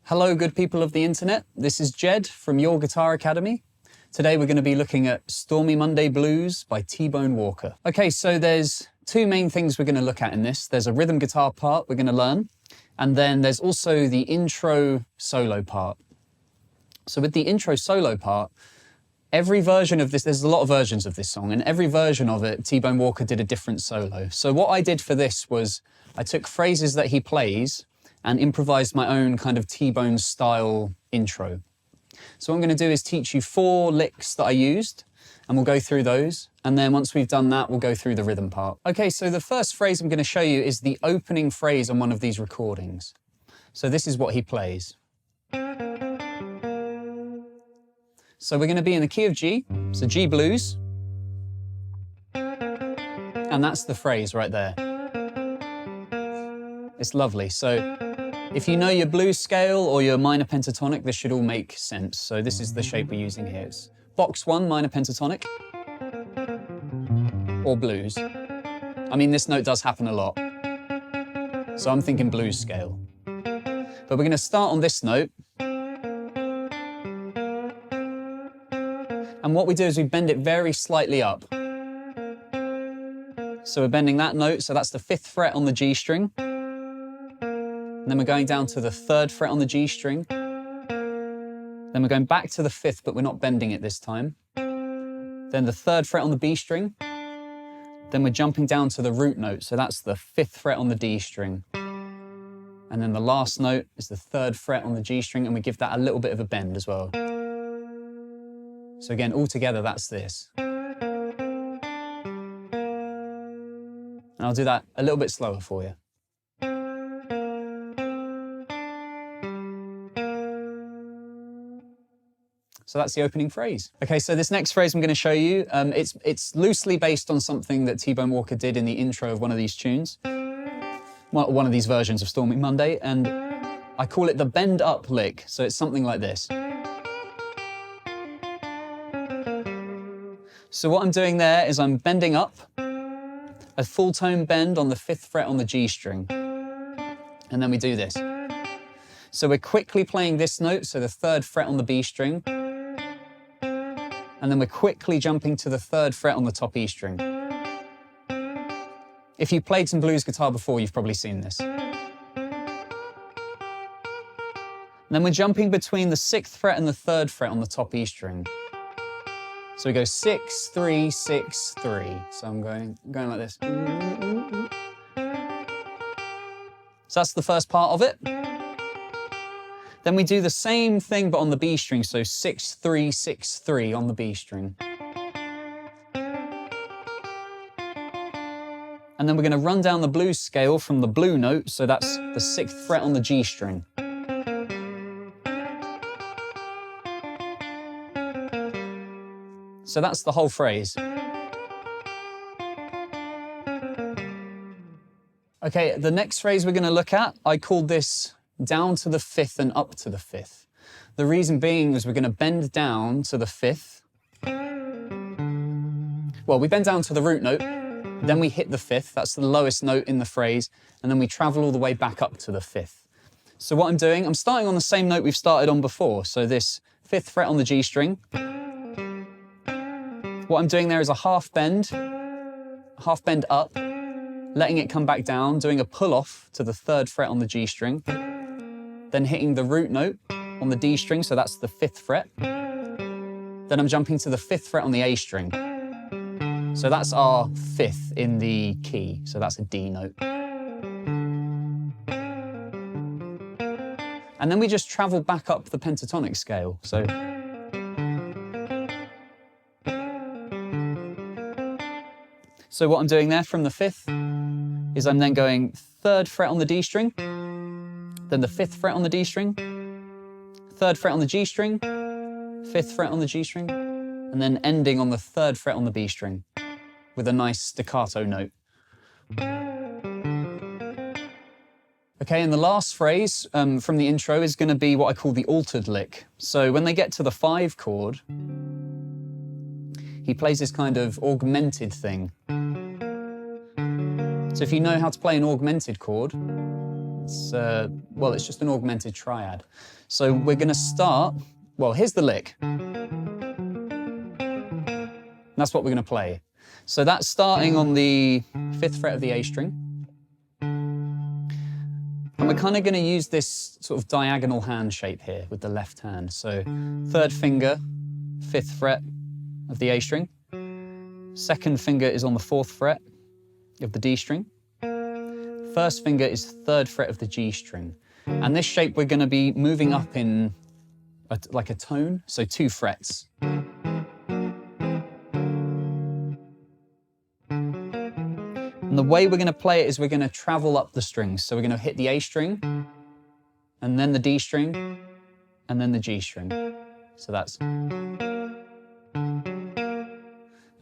Hello, good people of the internet. This is Jed from Your Guitar Academy. Today we're going to be looking at Stormy Monday Blues by T-Bone Walker. Okay, so there's two main things we're going to look at in this. There's a rhythm guitar part we're going to learn, and then there's also the intro solo part. So with the intro solo part, every version of this, there's a lot of versions of this song, and every version of it, T-Bone Walker did a different solo. So what I did for this was I took phrases that he plays and improvised my own kind of T-Bone style intro. So what I'm going to do is teach you 4 licks that I used, and we'll go through those. And then once we've done that, we'll go through the rhythm part. Okay, so the first phrase I'm going to show you is the opening phrase on one of these recordings. So this is what he plays. So we're going to be in the key of G, so G blues. And that's the phrase right there. It's lovely. So if you know your blues scale or your minor pentatonic, this should all make sense. So this is the shape we're using here. It's box 1, minor pentatonic, or blues. I mean, this note does happen a lot. So I'm thinking blues scale. But we're going to start on this note. And what we do is we bend it very slightly up. So we're bending that note, so that's the 5th fret on the G string. And then we're going down to the 3rd fret on the G string. Then we're going back to the 5th, but we're not bending it this time. Then the 3rd fret on the B string. Then we're jumping down to the root note, so that's the 5th fret on the D string. And then the last note is the 3rd fret on the G string, and we give that a little bit of a bend as well. So again, all together, that's this. And I'll do that a little bit slower for you. So that's the opening phrase. Okay, so this next phrase I'm going to show you, it's loosely based on something that T-Bone Walker did in the intro of one of these tunes, one of these versions of Stormy Monday, and I call it the bend up lick. So it's something like this. So what I'm doing there is I'm bending up, a full tone bend on the 5th fret on the G string, and then we do this. So we're quickly playing this note, so the 3rd fret on the B string, and then we're quickly jumping to the 3rd fret on the top E string. If you've played some blues guitar before, you've probably seen this. And then we're jumping between the 6th fret and the 3rd fret on the top E string. So we go 6, 3, 6, 3. So I'm going like this. So that's the first part of it. Then we do the same thing, but on the B string, so 6, 3, 6, 3 on the B string. And then we're going to run down the blues scale from the blue note, so that's the 6th fret on the G string. So that's the whole phrase. Okay, the next phrase we're going to look at, I called this down to the 5th and up to the 5th. The reason being is we're going to bend down to the 5th. Well, we bend down to the root note, then we hit the 5th, that's the lowest note in the phrase, and then we travel all the way back up to the 5th. So what I'm doing, I'm starting on the same note we've started on before, so this 5th fret on the G string. What I'm doing there is a half bend up, letting it come back down, doing a pull off to the 3rd fret on the G string, then hitting the root note on the D string, so that's the 5th fret. Then I'm jumping to the 5th fret on the A string. So that's our 5th in the key, so that's a D note. And then we just travel back up the pentatonic scale. So what I'm doing there from the 5th is I'm then going 3rd fret on the D string, then the 5th fret on the D string, 3rd fret on the G string, 5th fret on the G string, and then ending on the 3rd fret on the B string with a nice staccato note. Okay, and the last phrase from the intro is going to be what I call the altered lick. So when they get to the 5 chord, he plays this kind of augmented thing. So if you know how to play an augmented chord, well, it's just an augmented triad. So we're going to start, well, here's the lick. That's what we're going to play. So that's starting on the 5th fret of the A string. And we're kind of going to use this sort of diagonal hand shape here with the left hand. So 3rd finger, 5th fret of the A string. 2nd finger is on the 4th fret of the D string. 1st finger is 3rd fret of the G string. And this shape we're going to be moving up in like a tone, so 2 frets. And the way we're going to play it is we're going to travel up the strings. So we're going to hit the A string, and then the D string, and then the G string. So that's...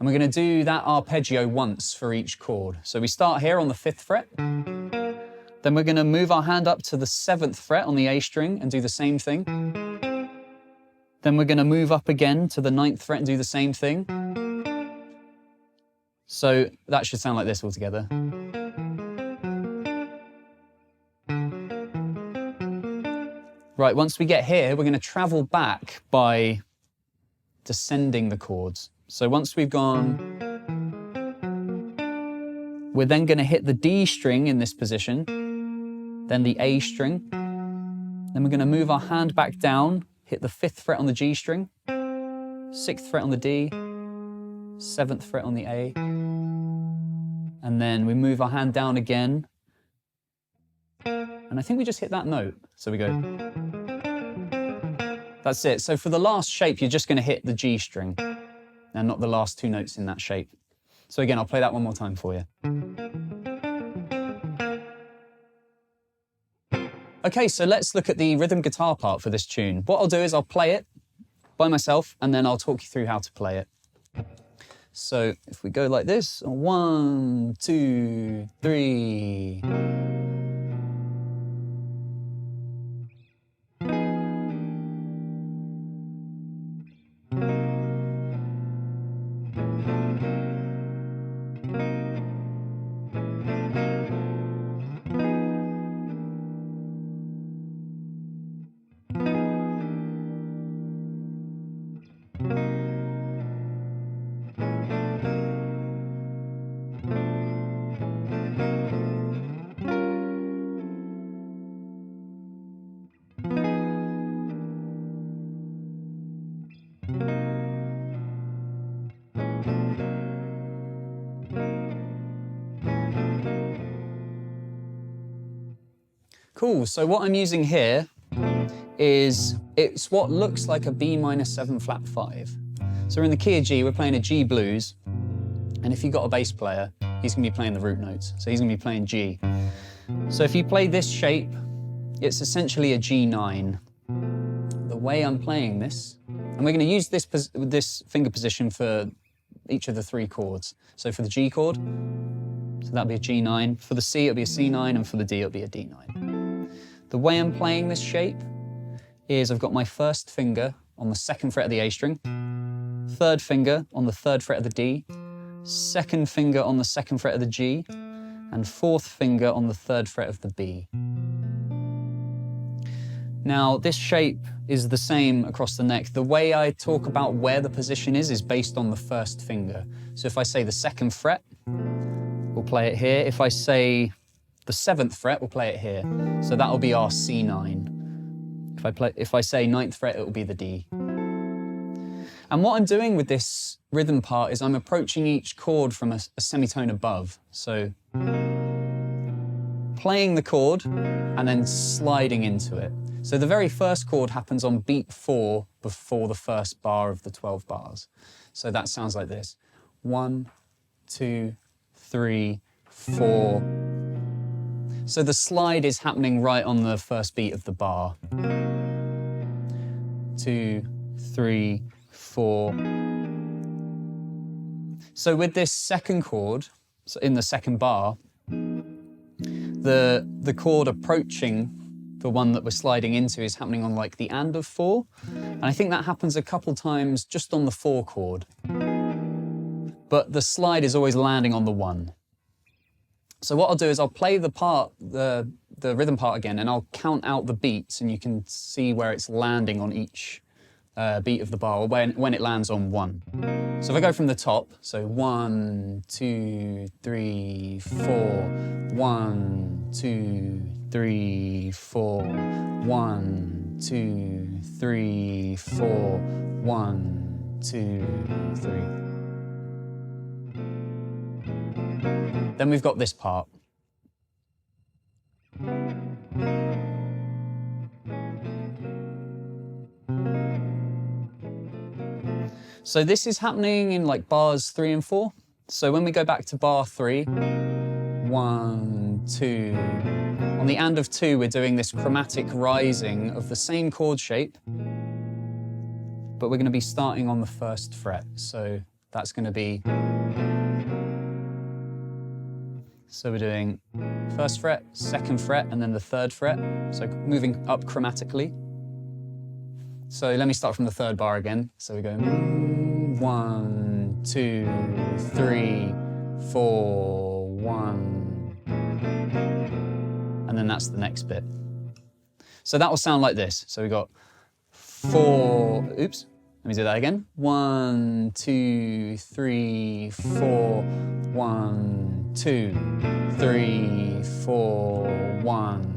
And we're going to do that arpeggio once for each chord. So we start here on the 5th fret. Then we're going to move our hand up to the 7th fret on the A string and do the same thing. Then we're going to move up again to the 9th fret and do the same thing. So that should sound like this all together. Right, once we get here, we're going to travel back by descending the chords. So once we've gone, we're then going to hit the D string in this position, then the A string. Then we're going to move our hand back down, hit the 5th fret on the G string, 6th fret on the D, 7th fret on the A. And then we move our hand down again. And I think we just hit that note. So we go. That's it. So for the last shape, you're just going to hit the G string and not the last 2 notes in that shape. So again, I'll play that one more time for you. Okay, so let's look at the rhythm guitar part for this tune. What I'll do is I'll play it by myself and then I'll talk you through how to play it. So if we go like this, 1, 2, 3. Cool, so what I'm using here is, it's what looks like a B minor 7 flat 5. So we're in the key of G, we're playing a G blues, and if you've got a bass player, he's going to be playing the root notes, so he's going to be playing G. So if you play this shape, it's essentially a G9. The way I'm playing this, and we're going to use this finger position for each of the 3 chords. So for the G chord, so that'll be a G9, for the C it'll be a C9, and for the D it'll be a D9. The way I'm playing this shape is I've got my 1st finger on the 2nd fret of the A string, 3rd finger on the 3rd fret of the D, 2nd finger on the 2nd fret of the G, and 4th finger on the 3rd fret of the B. Now, this shape is the same across the neck. The way I talk about where the position is based on the 1st finger. So if I say the 2nd fret, we'll play it here. If I say the 7th fret, we'll play it here. So that'll be our C9. If I say 9th fret, it will be the D. And what I'm doing with this rhythm part is I'm approaching each chord from a semitone above. So playing the chord and then sliding into it. So the very first chord happens on beat 4 before the first bar of the 12 bars. So that sounds like this. 1, 2, 3, 4. So the slide is happening right on the first beat of the bar. 2, 3, 4. So with this second chord, so in the second bar, the chord approaching the one that we're sliding into is happening on like the and of 4. And I think that happens a couple times just on the 4 chord. But the slide is always landing on the 1. So what I'll do is I'll play the part, the rhythm part again, and I'll count out the beats, and you can see where it's landing on each beat of the bar, or when it lands on one. So if I go from the top, so 1, 2, 3, 4, 1, 2, 3, 4, 1, 2, 3, 4, 1, 2, 3. Then we've got this part. So this is happening in like bars 3 and 4. So when we go back to bar 3, 1, 2. On the and of 2, we're doing this chromatic rising of the same chord shape, but we're going to be starting on the 1st fret. So that's going to be, so we're doing 1st fret, 2nd fret, and then the 3rd fret. So moving up chromatically. So let me start from the 3rd bar again. So we go 1, 2, 3, 4, 1. And then that's the next bit. So that will sound like this. So we got 4, oops, let me do that again. 1, 2, 3, 4, 1, 2, 3, 4, 1.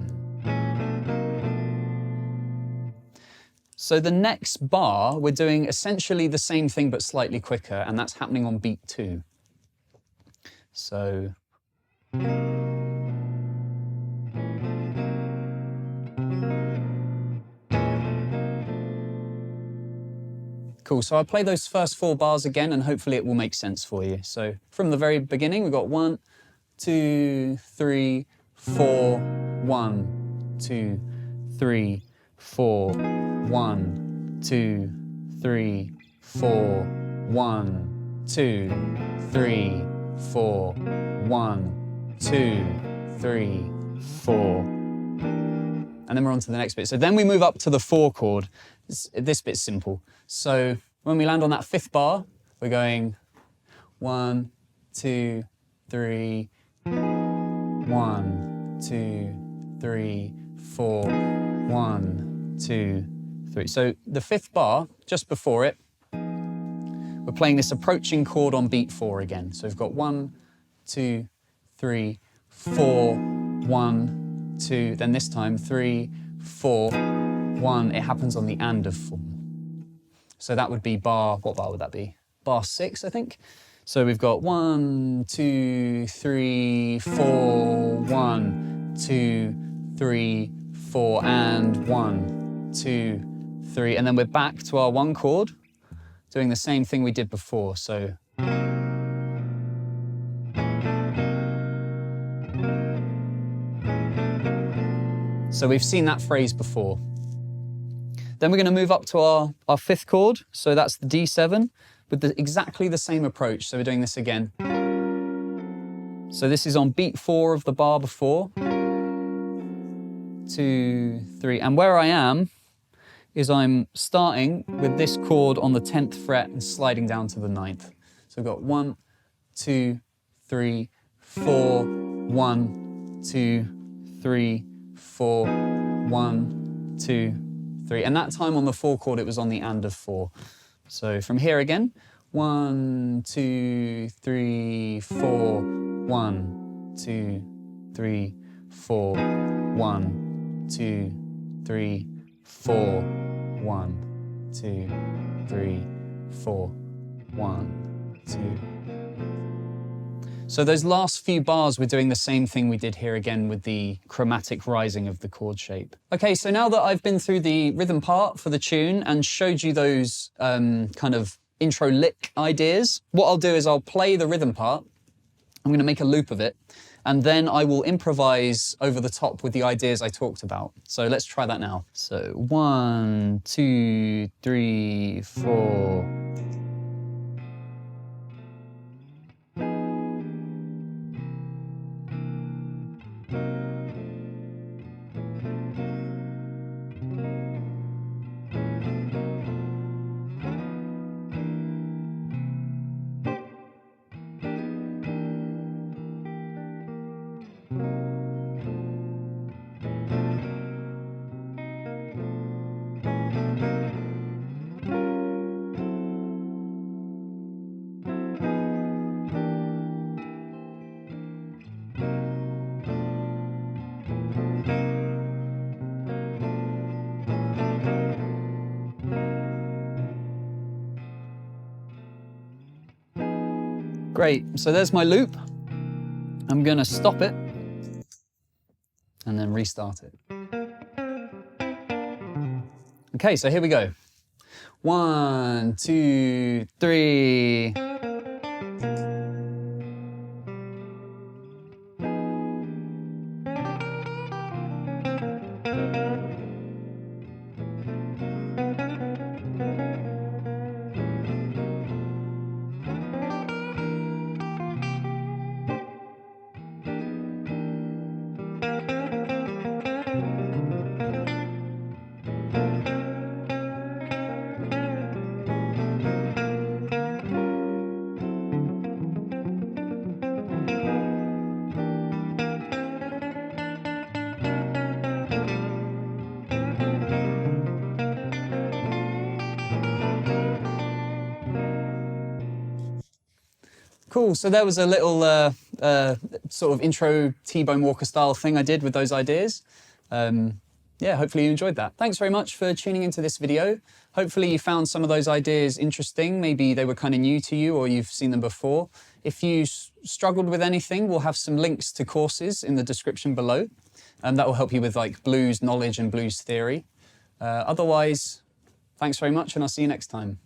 So the next bar, we're doing essentially the same thing but slightly quicker, and that's happening on beat 2. So cool, so I'll play those first 4 bars again and hopefully it will make sense for you. So from the very beginning, we've got 1, 2, 3, 4, 1, 2, 3, 4, 1, 2, 3, 4, 1, 2, 3, 4, 1, 2, 3, 4. And then we're on to the next bit. So then we move up to the 4 chord. This bit's simple. So when we land on that 5th bar, we're going 1, 2, 3, 1, 2, 3, 4, 1, 2, 3. So the 5th bar, just before it, we're playing this approaching chord on beat 4 again. So we've got 1, 2, 3, 4, 1, 2, then this time 3, 4, 1. It happens on the and of 4. So that would be bar, what bar would that be? Bar 6, I think. So we've got 1, 2, 3, 4, 1, 2, 3, 4, and 1, 2, 3. And then we're back to our 1 chord, doing the same thing we did before. So we've seen that phrase before. Then we're going to move up to our 5th chord. So that's the D7 with exactly the same approach. So we're doing this again. So this is on beat 4 of the bar before. 2, 3. And where I am is I'm starting with this chord on the 10th fret and sliding down to the 9th. So we've got 1, 2, 3, 4, 1, 2, 3, 4, 1, 2, 3. And that time on the 4 chord, it was on the and of 4. So from here again, 1, 2, 3, 4, 1, 2, 3, 4, 1, 2, 3, 4, 1, 2, 3, 4, 1, 2. So those last few bars, we're doing the same thing we did here again with the chromatic rising of the chord shape. Okay, so now that I've been through the rhythm part for the tune and showed you those kind of intro lick ideas, what I'll do is I'll play the rhythm part. I'm going to make a loop of it, and then I will improvise over the top with the ideas I talked about. So let's try that now. So 1, 2, 3, 4. Great, so there's my loop. I'm gonna stop it and then restart it. Okay, so here we go. 1, 2, 3. Cool, so there was a little sort of intro T-Bone Walker style thing I did with those ideas. Yeah, hopefully you enjoyed that. Thanks very much for tuning into this video. Hopefully you found some of those ideas interesting. Maybe they were kind of new to you or you've seen them before. If you struggled with anything, we'll have some links to courses in the description below. That will help you with like blues knowledge and blues theory. Otherwise, thanks very much and I'll see you next time.